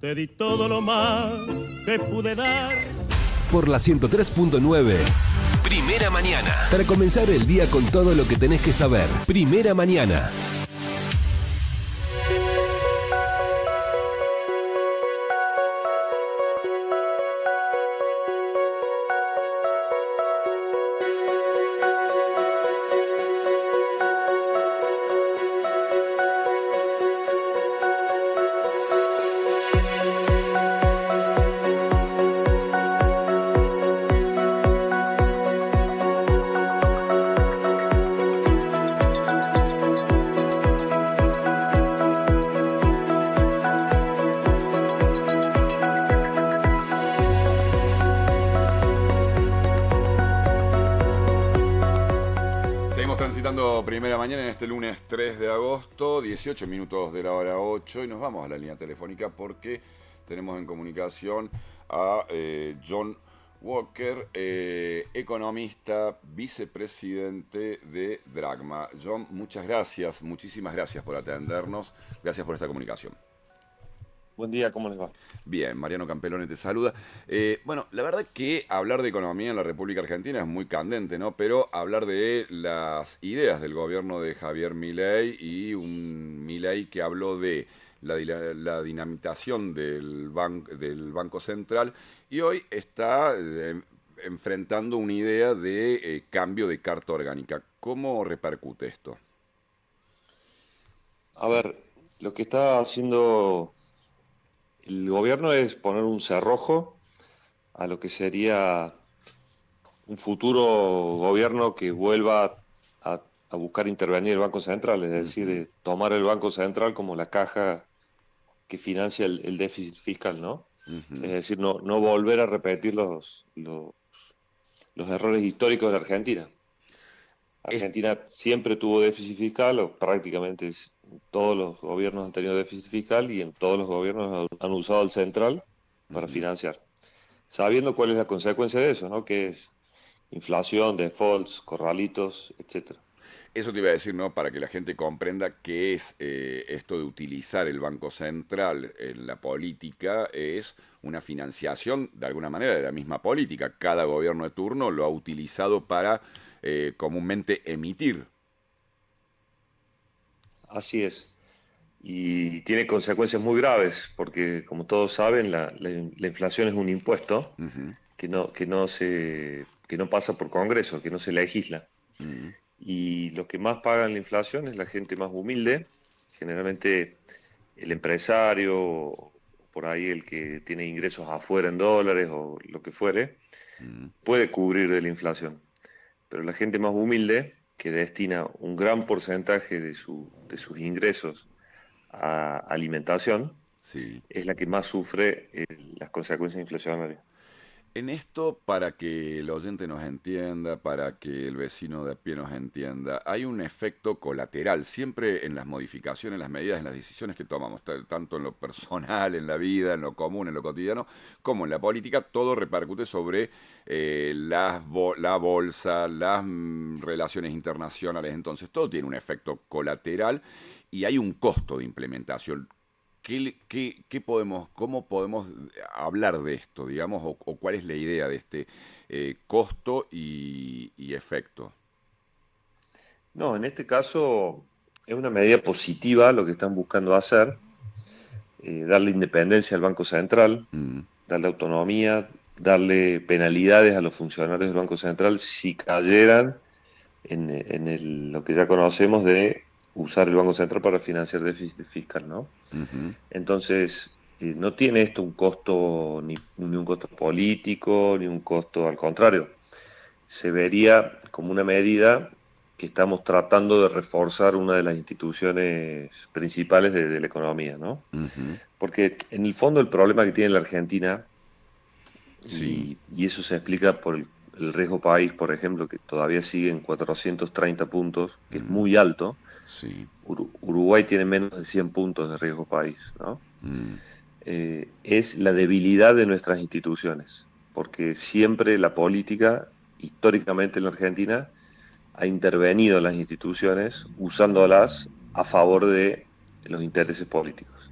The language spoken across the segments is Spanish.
Te di todo lo más que pude dar. Por la 103.9. Primera Mañana. Para comenzar el día con todo lo que tenés que saber. Primera Mañana. Primera Mañana en este lunes 3 de agosto, 18 minutos de la hora 8, y nos vamos a la línea telefónica porque tenemos en comunicación a John Walker, economista, vicepresidente de Dragma. John, muchas gracias, muchísimas gracias por atendernos, gracias por esta comunicación. Buen día, ¿cómo les va? Bien, Mariano Campelone te saluda. Bueno, la verdad que hablar de economía en la República Argentina es muy candente, ¿no? Pero hablar de las ideas del gobierno de Javier Milei y un Milei que habló de la dinamitación del Banco Central y hoy está enfrentando una idea de cambio de carta orgánica. ¿Cómo repercute esto? A ver, lo que está haciendo el gobierno es poner un cerrojo a lo que sería un futuro gobierno que vuelva a buscar intervenir el Banco Central, es decir, tomar el Banco Central como la caja que financia el déficit fiscal, ¿no? Es decir, no volver a repetir los errores históricos de la Argentina. Argentina siempre tuvo déficit fiscal, o prácticamente todos los gobiernos han tenido déficit fiscal y en todos los gobiernos han usado el central para financiar. Sabiendo cuál es la consecuencia de eso, ¿no? Que es inflación, defaults, corralitos, etcétera. Eso te iba a decir, ¿no? Para que la gente comprenda qué es esto de utilizar el Banco Central en la política, es una financiación, de alguna manera, de la misma política. Cada gobierno de turno lo ha utilizado para comúnmente emitir. Así es. Y tiene consecuencias muy graves, porque como todos saben, la inflación es un impuesto que no pasa por Congreso, que no se legisla. Y los que más pagan la inflación es la gente más humilde, generalmente el empresario, por ahí el que tiene ingresos afuera en dólares o lo que fuere, puede cubrir de la inflación. Pero la gente más humilde, que destina un gran porcentaje de sus ingresos a alimentación, Sí. es la que más sufre las consecuencias inflacionarias. En esto, para que el oyente nos entienda, para que el vecino de a pie nos entienda, hay un efecto colateral siempre en las modificaciones, en las medidas, en las decisiones que tomamos, tanto en lo personal, en la vida, en lo común, en lo cotidiano, como en la política. Todo repercute sobre la bolsa, las relaciones internacionales. Entonces, todo tiene un efecto colateral y hay un costo de implementación. ¿Cómo podemos hablar de esto, digamos, o cuál es la idea de este costo y efecto? No, en este caso es una medida positiva lo que están buscando hacer, darle independencia al Banco Central, darle autonomía, darle penalidades a los funcionarios del Banco Central si cayeran en lo que ya conocemos de usar el Banco Central para financiar déficit fiscal, ¿no? Entonces, no tiene esto un costo, ni un costo político, ni un costo al contrario. Se vería como una medida que estamos tratando de reforzar una de las instituciones principales de la economía, ¿no? Porque en el fondo el problema que tiene la Argentina, Sí. y eso se explica por el riesgo país, por ejemplo, que todavía sigue en 430 puntos, que es muy alto. Sí. Uruguay tiene menos de 100 puntos de riesgo país, ¿no? Es la debilidad de nuestras instituciones, porque siempre la política, históricamente en la Argentina, ha intervenido en las instituciones usándolas a favor de los intereses políticos.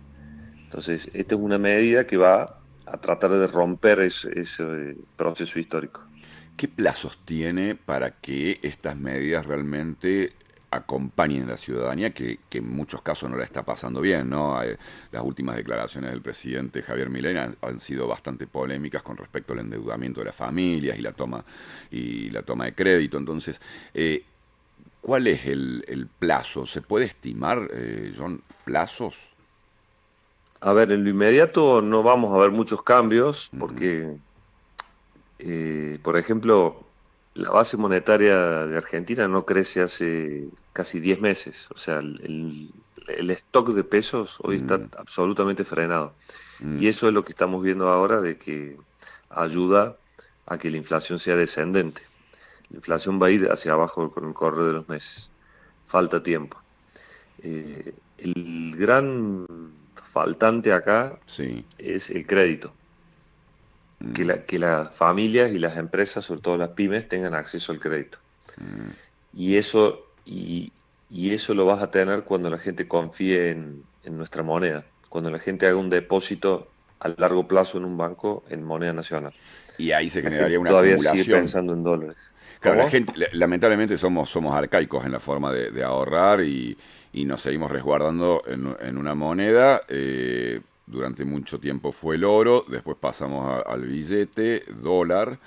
Entonces, esta es una medida que va a tratar de romper ese proceso histórico. ¿Qué plazos tiene para que estas medidas realmente acompañen a la ciudadanía, que en muchos casos no la está pasando bien, ¿no? Las últimas declaraciones del presidente Javier Milei han sido bastante polémicas con respecto al endeudamiento de las familias y la toma de crédito. Entonces, ¿cuál es el plazo? ¿Se puede estimar, John, plazos? A ver, en lo inmediato no vamos a ver muchos cambios Ujú. porque, por ejemplo, la base monetaria de Argentina no crece hace casi 10 meses. O sea, el stock de pesos hoy está Mm, absolutamente frenado. mm, Y eso es lo que estamos viendo ahora de que ayuda a que la inflación sea descendente. La inflación va a ir hacia abajo con el correr de los meses. Falta tiempo. El gran faltante acá sí. es el crédito. Que, Mm, que las familias y las empresas, sobre todo las pymes, tengan acceso al crédito. mm, Y eso, y eso lo vas a tener cuando la gente confíe en nuestra moneda, cuando la gente haga un depósito a largo plazo en un banco en moneda nacional. y ahí se La generaría gente una todavía sigue acumulación. pensando en dólares. Claro, la ¿Cómo? gente, lamentablemente somos arcaicos en la forma de ahorrar y nos seguimos resguardando en una moneda. Durante mucho tiempo fue el oro, después pasamos al billete, dólar,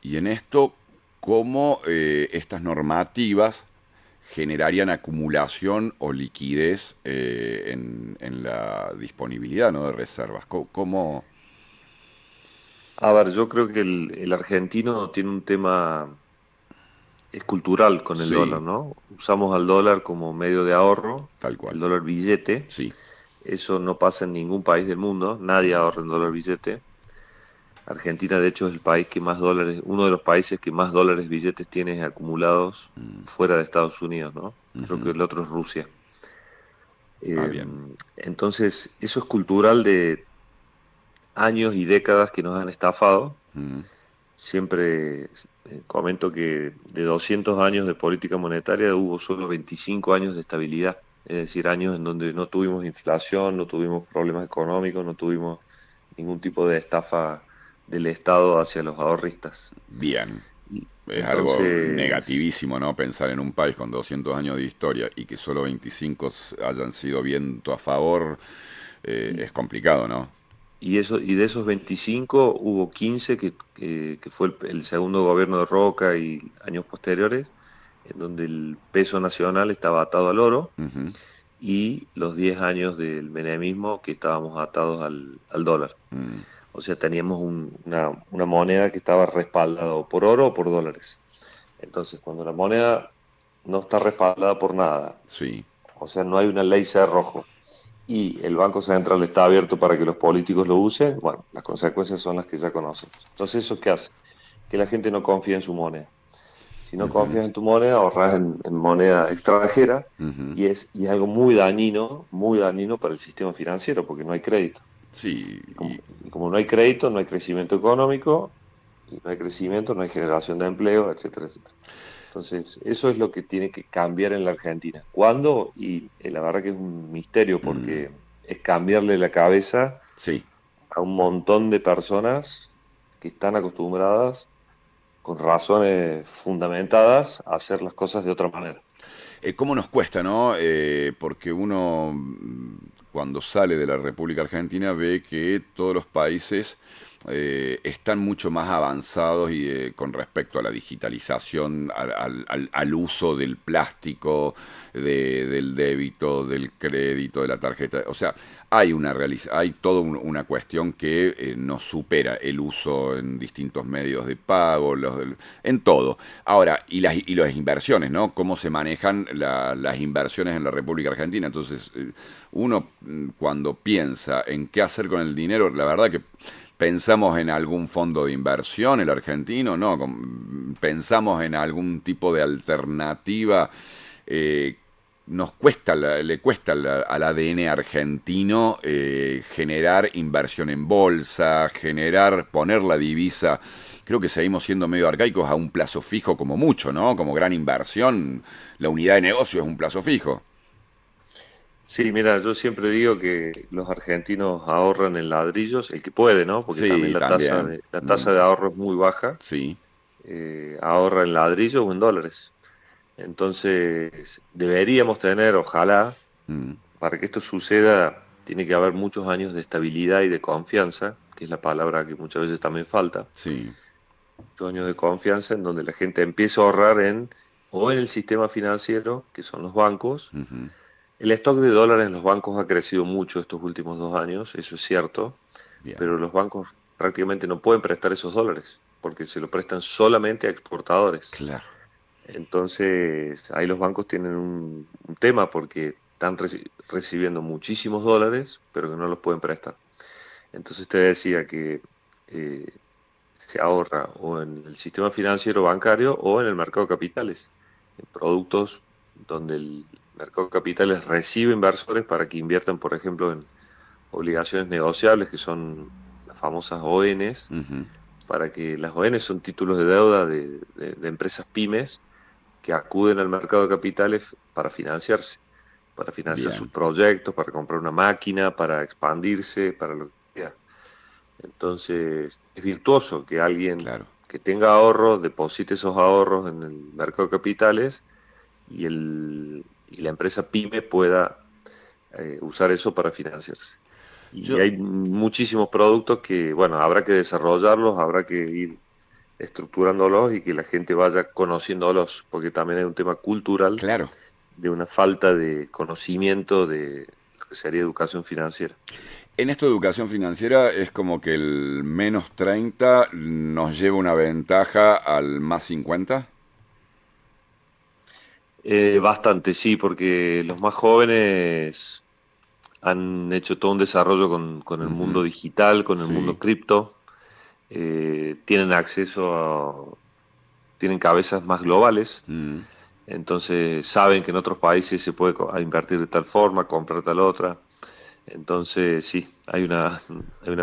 y en esto, cómo estas normativas generarían acumulación o liquidez en la disponibilidad, ¿no?, de reservas. ¿Cómo? A ver, yo creo que el argentino tiene un tema, es cultural con el dólar, Sí, ¿no? Usamos al dólar como medio de ahorro, tal el cual. dólar billete. Sí. Eso no pasa en ningún país del mundo, nadie ahorra en dólar billete. Argentina, de hecho, es el país que más dólares, uno de los países que más dólares billetes tiene acumulados Mm, fuera de Estados Unidos, ¿no? Creo que ujú. el otro es Rusia. Ah, Eh, bien. entonces, eso es cultural de años y décadas que nos han estafado. Mm, Siempre comento que de 200 años de política monetaria hubo solo 25 años de estabilidad, es decir, años en donde no tuvimos inflación, no tuvimos problemas económicos, no tuvimos ningún tipo de estafa del Estado hacia los ahorristas. bien. Y Es algo entonces, negativísimo, ¿no? Pensar en un país con 200 años de historia y que solo 25 hayan sido viento a favor, y, es complicado, ¿no? y de esos 25 hubo 15 que fue el segundo gobierno de Roca y años posteriores, en donde el peso nacional estaba atado al oro, Ujú, y los 10 años del menemismo que estábamos atados al dólar. mm, O sea, teníamos una moneda que estaba respaldada o por oro o por dólares. Entonces, cuando la moneda no está respaldada por nada, sí. o sea, no hay una ley cerrojo, y el Banco Central está abierto para que los políticos lo usen, bueno, las consecuencias son las que ya conocemos. Entonces, ¿eso qué hace? Que la gente no confía en su moneda. Si no Ujú, confías en tu moneda, ahorras en moneda extranjera, ujú. y es algo muy dañino para el sistema financiero, porque no hay crédito. Sí, Y como no hay crédito, no hay crecimiento económico, y no hay crecimiento, no hay generación de empleo, etcétera, etcétera. Entonces, eso es lo que tiene que cambiar en la Argentina. ¿Cuándo? Y la verdad que es un misterio, mm, porque es cambiarle la cabeza sí. a un montón de personas que están acostumbradas, con razones fundamentadas, a hacer las cosas de otra manera. ¿Cómo nos cuesta, no? Porque uno, cuando sale de la República Argentina, ve que todos los países están mucho más avanzados y con respecto a la digitalización, al uso del plástico, del débito, del crédito, de la tarjeta. O sea, hay toda una cuestión que nos supera el uso en distintos medios de pago, en todo. Ahora, y las inversiones, ¿no? Cómo se manejan las inversiones en la República Argentina. Entonces, uno cuando piensa en qué hacer con el dinero, la verdad que pensamos en algún fondo de inversión, el argentino, no, pensamos en algún tipo de alternativa. Nos cuesta, le cuesta al ADN argentino generar inversión en bolsa, poner la divisa. Creo que seguimos siendo medio arcaicos a un plazo fijo como mucho, ¿no? Como gran inversión, la unidad de negocio es un plazo fijo. Sí, mira, yo siempre digo que los argentinos ahorran en ladrillos, el que puede, ¿no? Porque también Sí, también. la tasa de ahorro es muy baja. Sí. Ahorra en ladrillos o en dólares. Entonces, deberíamos tener, ojalá, Mm, para que esto suceda, tiene que haber muchos años de estabilidad y de confianza, que es la palabra que muchas veces también falta. sí. Muchos años de confianza en donde la gente empieza a ahorrar o en el sistema financiero, que son los bancos. Ujú, El stock de dólares en los bancos ha crecido mucho estos últimos 2 años, eso es cierto, bien. pero los bancos prácticamente no pueden prestar esos dólares, porque se lo prestan solamente a exportadores. Claro. Entonces, ahí los bancos tienen un tema porque están recibiendo muchísimos dólares, pero que no los pueden prestar. Entonces te decía que eh, se ahorra o en el sistema financiero bancario o en el mercado de capitales, en productos donde el mercado de capitales recibe inversores para que inviertan, por ejemplo, en obligaciones negociables, que son las famosas ONs, Ujú, para que las ONs son títulos de deuda de empresas pymes que acuden al mercado de capitales para financiar sus bien. proyectos, para comprar una máquina, para expandirse, para lo que sea. Entonces, es virtuoso que alguien Claro. que tenga ahorros deposite esos ahorros en el mercado de capitales y la empresa pyme pueda usar eso para financiarse. Y Yo, hay muchísimos productos que, bueno, habrá que desarrollarlos, habrá que ir estructurándolos y que la gente vaya conociéndolos, porque también hay un tema cultural claro. de una falta de conocimiento de lo que sería educación financiera. En esto de educación financiera es como que el -30 nos lleva una ventaja al +50. Bastante, sí, porque los más jóvenes han hecho todo un desarrollo con el mundo Ujú, digital, con el mundo sí. cripto, tienen tienen cabezas más globales, Mm. entonces saben que en otros países se puede invertir de tal forma, comprar tal otra, entonces sí, hay una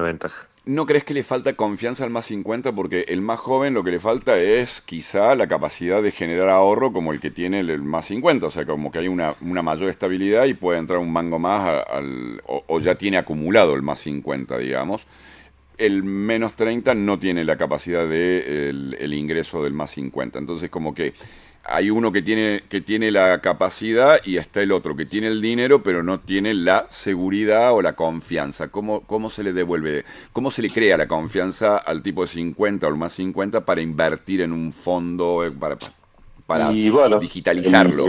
ventaja. ¿No crees que le falta confianza al +50? Porque el más joven lo que le falta es quizá la capacidad de generar ahorro como el que tiene el +50. O sea, como que hay una mayor estabilidad y puede entrar un mango más o ya tiene acumulado el +50, digamos. El -30 no tiene la capacidad de el ingreso del +50. Entonces, como que hay uno que tiene la capacidad y está el otro que tiene el dinero, pero no tiene la seguridad o la confianza. ¿Cómo se le devuelve? ¿Cómo se le crea la confianza al tipo de 50 o el +50 para invertir en un fondo, para Y bueno, digitalizarlo?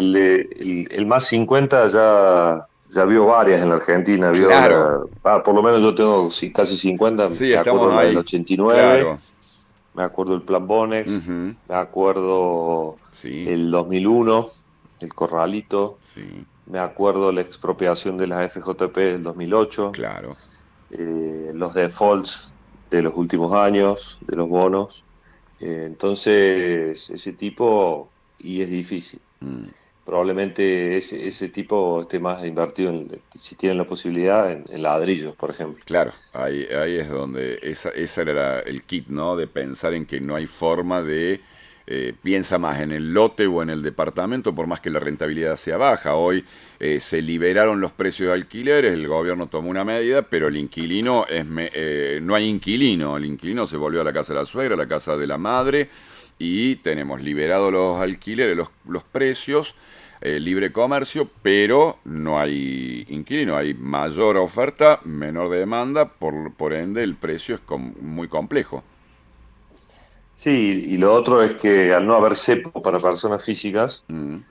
el más 50 ya vio varias en la Argentina, Claro, por lo menos yo tengo casi 50, sí, me acuerdo estamos la del ahí. 89, Claro. me acuerdo el Plan Bonex, Ujú, me acuerdo sí, el 2001, el Corralito, sí, me acuerdo la expropiación de las FJP del 2008, claro. los defaults de los últimos años, de los bonos. Entonces, ese tipo, y es difícil. Mm. Probablemente ese tipo esté más invertido, si tienen la posibilidad, en ladrillos, por ejemplo. Claro, ahí es donde esa era el kit, ¿no? De pensar en que no hay forma de piensa más en el lote o en el departamento, por más que la rentabilidad sea baja. Hoy se liberaron los precios de alquileres, el gobierno tomó una medida, pero el inquilino no hay inquilino. El inquilino se volvió a la casa de la suegra, a la casa de la madre, y tenemos liberados los alquileres, los precios, libre comercio, pero no hay inquilino, hay mayor oferta, menor demanda, por ende el precio es muy complejo. Sí, y lo otro es que al no haber cepo para personas físicas, Mm,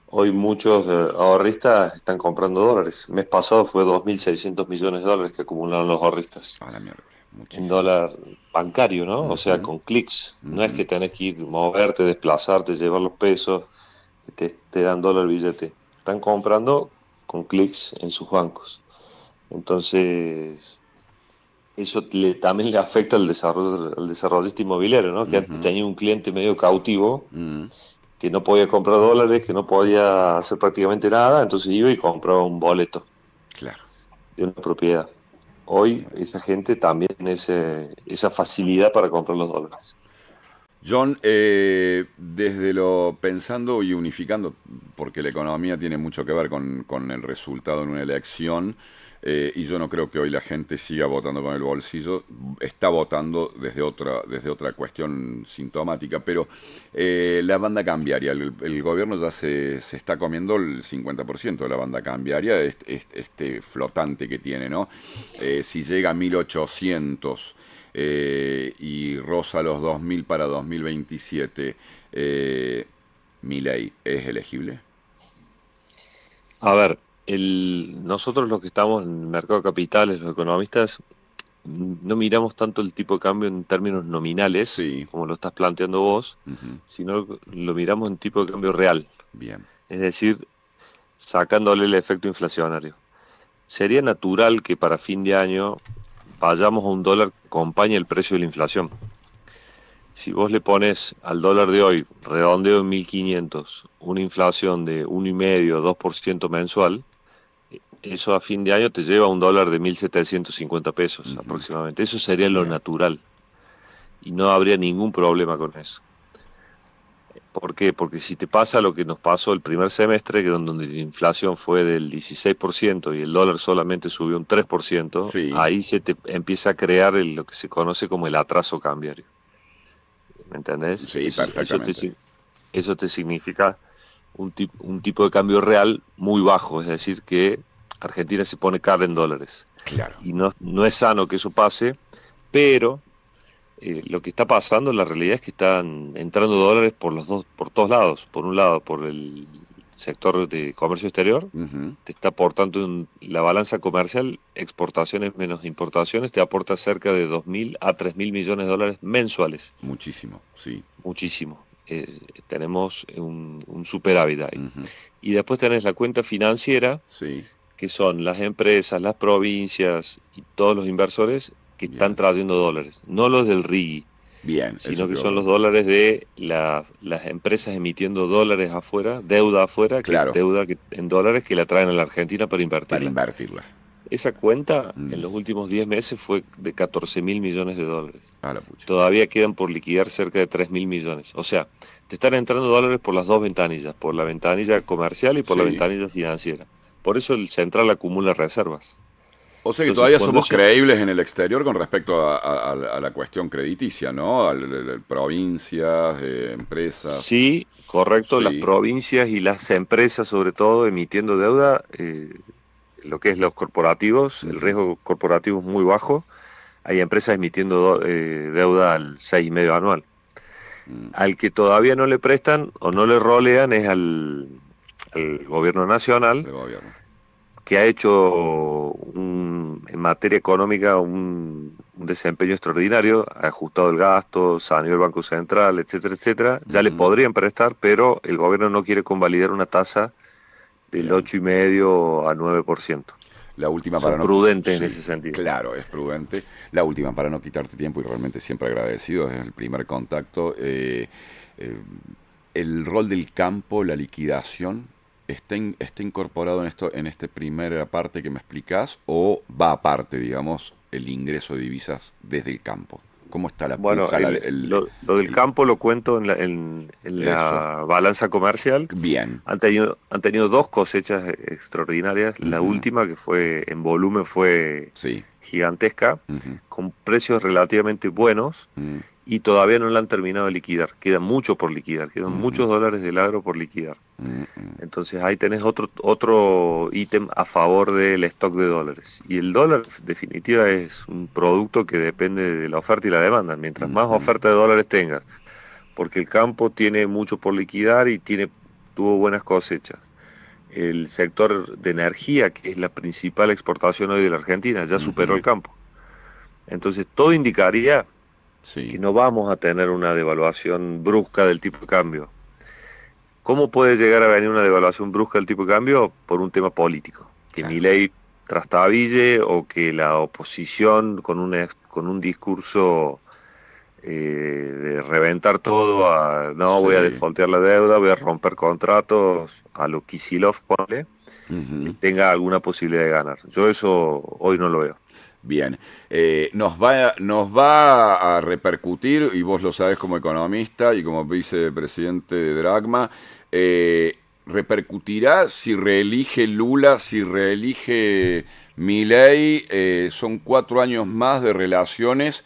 hoy muchos ahorristas están comprando dólares. El mes pasado fue 2.600 millones de dólares que acumularon los ahorristas a la mierda, en muchísimo. dólar bancario, ¿no? O sea, Ujú, con clics. No es ujú, que tenés que ir, moverte, desplazarte, llevar los pesos, que te dan dólar billete. Están comprando con clics en sus bancos. Entonces, eso también le afecta al desarrollista inmobiliario, ¿no? Que antes ujú, tenía un cliente medio cautivo, mm, que no podía comprar dólares, que no podía hacer prácticamente nada, entonces iba y compraba un boleto claro. de una propiedad. Hoy esa gente también tiene esa facilidad para comprar los dólares. John, desde lo pensando y unificando, porque la economía tiene mucho que ver con el resultado en una elección, y yo no creo que hoy la gente siga votando con el bolsillo, está votando desde otra cuestión sintomática, pero la banda cambiaria, el gobierno ya se está comiendo el 50% de la banda cambiaria, este flotante que tiene, ¿no? Si llega a 1800 y roza los 2000 para 2027, ¿Milei es elegible? A ver, nosotros los que estamos en el mercado de capitales, los economistas, no miramos tanto el tipo de cambio en términos nominales, Sí. como lo estás planteando vos, Ujú. sino lo miramos en tipo de cambio real, Bien. es decir, sacándole el efecto inflacionario. Sería natural que para fin de año vayamos a un dólar que acompañe el precio de la inflación. Si vos le pones al dólar de hoy, redondeo en 1500, una inflación de 1,5, 2% mensual, eso a fin de año te lleva a un dólar de 1.750 pesos aproximadamente. Eso sería lo Bien. natural y no habría ningún problema con eso. ¿Por qué? Porque si te pasa lo que nos pasó el primer semestre, que donde la inflación fue del 16% y el dólar solamente subió un 3%, Sí. ahí se te empieza a crear lo que se conoce como el atraso cambiario. ¿Me entendés? Sí, Eso perfectamente. eso te significa un tipo de cambio real muy bajo, es decir, que Argentina se pone cara en dólares. Claro. Y no es sano que eso pase, pero lo que está pasando, la realidad es que están entrando dólares por todos lados. Por un lado, por el sector de comercio exterior, Ujú. te está aportando la balanza comercial, exportaciones menos importaciones, te aporta cerca de 2.000 a 3.000 millones de dólares mensuales. Muchísimo, sí. Muchísimo. Tenemos un superávit ahí. Ujú. Y después tenés la cuenta financiera, Sí. que son las empresas, las provincias y todos los inversores que están Bien. trayendo dólares. No los del RIGI, Bien, eso sino te que iba a son los preguntar. dólares de las empresas emitiendo dólares afuera, deuda afuera, que es Claro, deuda en dólares que la traen a la Argentina para para invertirla. invertirla. Esa cuenta Mm. en los últimos 10 meses fue de 14.000 millones de dólares. A la pucha. Todavía quedan por liquidar cerca de 3.000 millones. O sea, te están entrando dólares por las dos ventanillas, por la ventanilla comercial y por la Sí. ventanilla financiera. Por eso el central acumula reservas. O sea que Entonces, todavía cuando somos eso creíbles en el exterior con respecto a la cuestión crediticia, ¿no? Provincias, empresas. sí, correcto, las Sí. provincias y las empresas, sobre todo, emitiendo deuda, lo que es los corporativos, el Ujú. riesgo corporativo es muy bajo. Hay empresas emitiendo deuda al 6,5 anual. Mm. Al que todavía no le prestan o no le rolean es al gobierno nacional, De gobierno. que ha hecho en materia económica un desempeño extraordinario, ha ajustado el gasto, saneó el Banco Central, etcétera, etcétera. Ya le Ujú. podrían prestar, pero el gobierno no quiere convalidar una tasa del Bien. 8,5 a 9%. La última para Son no... prudentes en Sí, ese sentido. claro, es prudente. La última para no quitarte tiempo y realmente siempre agradecido, es el primer contacto. Eh, el rol del campo, la liquidación, ¿está incorporado en esta primera parte que me explicás o va aparte, digamos, el ingreso de divisas desde el campo? ¿Cómo está la Bueno, puja? lo del campo lo cuento en Eso. la balanza comercial. Bien. Han tenido dos cosechas extraordinarias. La Ujú. última, que fue en volumen, fue Sí. gigantesca, Ujú. con precios relativamente buenos Mm. y todavía no la han terminado de liquidar. Queda mucho por liquidar, quedan Ujú. muchos dólares del agro por liquidar. Mm, mm. Entonces ahí tenés otro ítem a favor del stock de dólares. Y el dólar, en definitiva, es un producto que depende de la oferta y la demanda. Mientras más Ujú. oferta de dólares tengas, porque el campo tiene mucho por liquidar y tuvo buenas cosechas. El sector de energía, que es la principal exportación hoy de la Argentina, ya superó Ujú. el campo. Entonces todo indicaría que Sí. no vamos a tener una devaluación brusca del tipo de cambio. ¿Cómo puede llegar a venir una devaluación brusca del tipo de cambio? Por un tema político. Que Claro. Milei trastabille o que la oposición con un discurso de reventar todo no, voy a Sí. defaultear la deuda, voy a romper contratos, a lo Kicillof, ponle, Ujú. tenga alguna posibilidad de ganar. Yo eso hoy no lo veo. Bien, nos va a repercutir, y vos lo sabés como economista y como vicepresidente de Dragma, repercutirá si reelige Lula, si reelige Milei. Son 4 años más de relaciones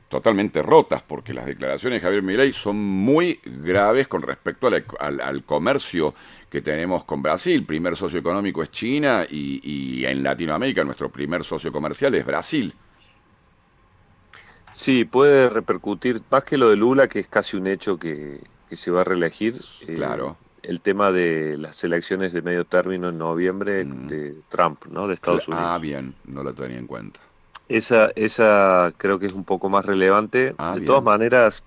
totalmente rotas, porque las declaraciones de Javier Milei son muy graves con respecto al comercio que tenemos con Brasil. Primer socio económico es China y en Latinoamérica nuestro primer socio comercial es Brasil. Sí, puede repercutir, más que lo de Lula, que es casi un hecho que se va a reelegir. Claro. El tema de las elecciones de medio término en noviembre de Trump, ¿no? De Estados Unidos. Ah, bien, no lo tenía en cuenta. Esa creo que es un poco más relevante. Ah, de bien. todas maneras,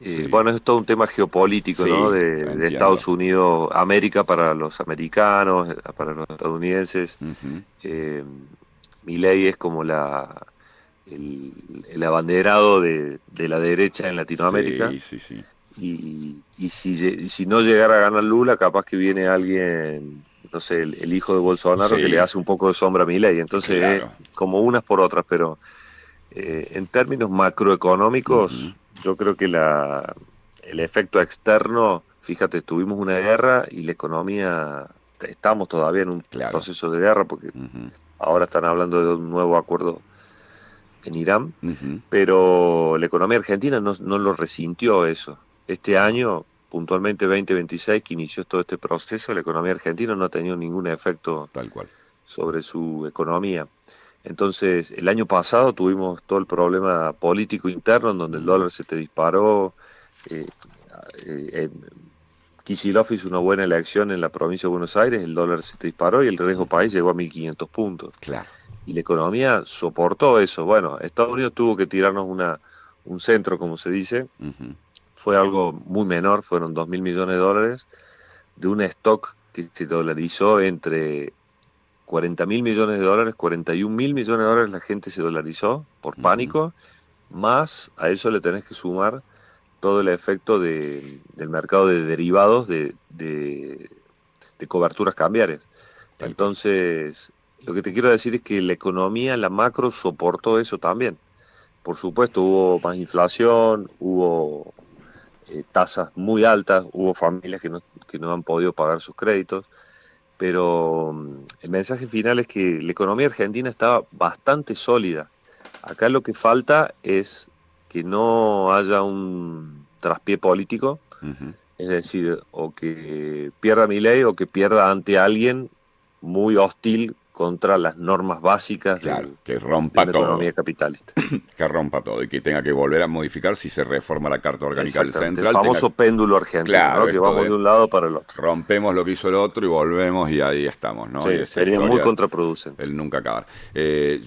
Sí. bueno, es todo un tema geopolítico, Sí, ¿no? entiendo. De Estados Unidos, América para los americanos, para los estadounidenses. Ujú. Milei es como el abanderado de la derecha en Latinoamérica. Sí. Y si no llegara a ganar Lula, capaz que viene alguien, no sé, el hijo de Bolsonaro, Sí. que le hace un poco de sombra a Milei. Entonces Claro. es como unas por otras, pero en términos macroeconómicos, yo creo que el efecto externo, fíjate, tuvimos una guerra y la economía, estamos todavía en un Claro. proceso de guerra, porque Ujú. ahora están hablando de un nuevo acuerdo en Irán, Ujú. pero la economía argentina no lo resintió eso. Este año, puntualmente 2026, que inició todo este proceso, la economía argentina no ha tenido ningún efecto Tal cual. sobre su economía. Entonces, el año pasado tuvimos todo el problema político interno, en donde el dólar se te disparó. eh, Kicillof hizo una buena elección en la provincia de Buenos Aires, el dólar se te disparó y el riesgo país llegó a 1.500 puntos. Claro. Y la economía soportó eso. Bueno, Estados Unidos tuvo que tirarnos un centro, como se dice. Ujú. Fue algo muy menor, fueron 2.000 millones de dólares, de un stock que se dolarizó entre 40.000 millones de dólares, 41.000 millones de dólares la gente se dolarizó por pánico, más a eso le tenés que sumar todo el efecto del mercado de derivados de coberturas cambiarias. Tal Entonces, lo que te quiero decir es que la economía, la macro, soportó eso también. Por supuesto, hubo más inflación, hubo tasas muy altas, hubo familias que no han podido pagar sus créditos, pero el mensaje final es que la economía argentina estaba bastante sólida. Acá lo que falta es que no haya un traspié político, Ujú. es decir, o que pierda Milei o que pierda ante alguien muy hostil contra las normas básicas Claro, que de rompa una todo. economía capitalista. Que rompa todo y que tenga que volver a modificar si se reforma la Carta Orgánica del Exactamente, Central. el famoso tenga- péndulo argentino, Claro, ¿no? Que esto vamos de de un lado para el otro. rompemos lo que hizo el otro y volvemos y ahí estamos, ¿no? Y Sí, esta sería muy historia, contraproducente. el nunca acabar.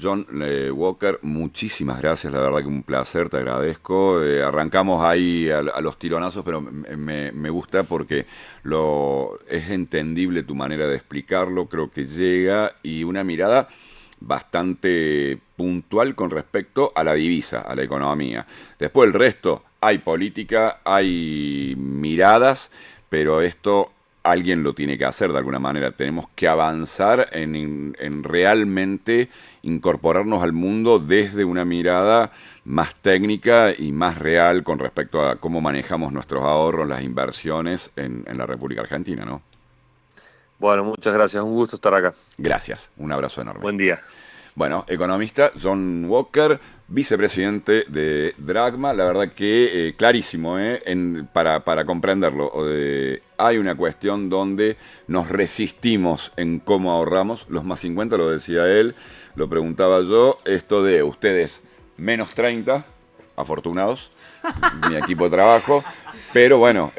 John Walker, muchísimas gracias, la verdad que un placer, te agradezco. Arrancamos ahí a los tironazos, pero me gusta porque es entendible tu manera de explicarlo, creo que llega y una mirada bastante puntual con respecto a la divisa, a la economía. Después el resto, hay política, hay miradas, pero esto alguien lo tiene que hacer de alguna manera. Tenemos que avanzar en realmente incorporarnos al mundo desde una mirada más técnica y más real con respecto a cómo manejamos nuestros ahorros, las inversiones en la República Argentina, ¿no? Bueno, muchas gracias, un gusto estar acá. Gracias, un abrazo enorme. Buen día. Bueno, economista John Walker, vicepresidente de Dragma, la verdad que clarísimo para comprenderlo. Hay una cuestión donde nos resistimos en cómo ahorramos. Los más 50, lo decía él, lo preguntaba yo, esto de ustedes menos 30, afortunados, mi equipo de trabajo, pero bueno,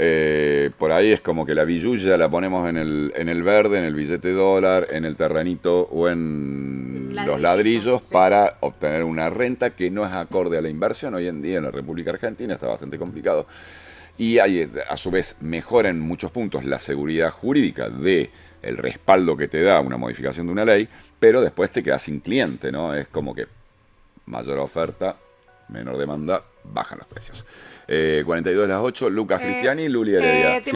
por ahí es como que la billulla la ponemos en el verde, en el billete dólar, en el terrenito o en los ladrillos sí, para obtener una renta que no es acorde a la inversión. Hoy en día en la República Argentina está bastante complicado. Y hay, a su vez, mejora en muchos puntos la seguridad jurídica de el respaldo que te da una modificación de una ley, pero después te quedas sin cliente, ¿no? Es como que mayor oferta, menor demanda, bajan los precios. 42 las 8, Lucas Cristiani, Luli Heredia.